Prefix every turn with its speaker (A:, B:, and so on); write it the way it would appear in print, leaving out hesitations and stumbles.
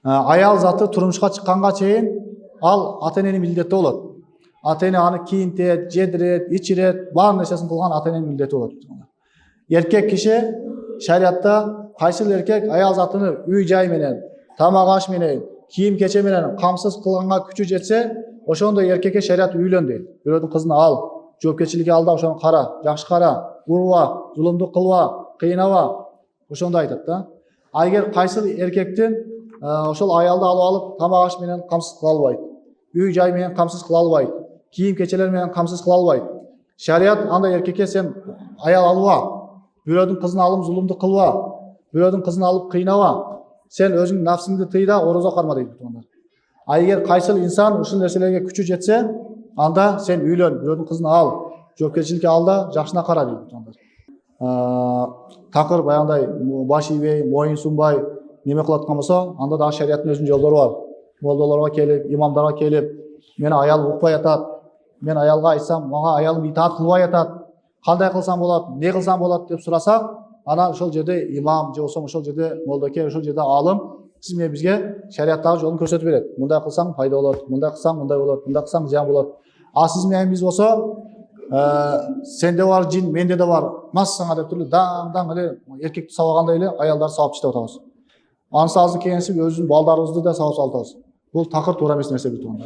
A: Аял заты турмушка чыкканга чейин ал ата эненин милдети болот. Ата эне аны кийинтет, жедирет, ичирет, баарын нерсесин кылган ата эненин милдети болот. Эркек киши шариатта кайсыл эркек аял затыны үй жай менен, тамак аш менен, кийим кече менен камсыз кылганга күчү жетсе, ошондой эркекке шариат үйлөн дейт. Бирөөдүн кызын ал, жоопкерчилиги алда, ошону кара, жакшы кара, урба, зулумдук кылба, кыйнаба, ошондой айтат да. А эгер кайсыл эркектин ошол аялды алып алып тамак аш менен камсыз кыла албайт, үй жай менен камсыз кыла албайт, кийим кечелер менен камсыз кыла албайт. Шариат андай эркекке сен аял алба, бирөөдүн кызын алып зулумдук кылба, бирөөдүн кызын алып кыйнаба, сен өзүңдүн нафсиңди тый да орозо карма дейт бутундар. А эгер кайсыл инсан ушул нерселерге күчү жетсе, анда сен үйлөн, бирөөдүн кызын ал, жоопкерчиликке ал да жакшына кара дейт бутундар. Такыр баягындай баш ийбей, моюн сунбай неме кылып аткан болсо, анда дагы шариаттын өзүнүн жолдору бар. Молдолорго келип, имамдарга келип, мен аял укпай атат, мен аялга айтсам, мага аялым итаат кылбай атат, кандай кылсам болот, не кылсам болот деп сурасак, анан ошол жерде имам же болбосо ошол жерде молдоке, ошол жерде алым сиз менен бизге шариаттагы жолун көрсөтүп берет. Мындай кылсаң пайда болот, мындай кылсаң мындай болот, мындай кылсаң зыян болот. А сиз менен биз болсо, сенде бар жин, менде да бар, массаңа деп туруп даң эле эркекти сабагандай эле аялдарды сабап иштеп атабыз. Анысы азыр кийинси өзүбүздүн балдарыбызды да сабап салып атабыз. Бул такыр туура эмес нерсе бул.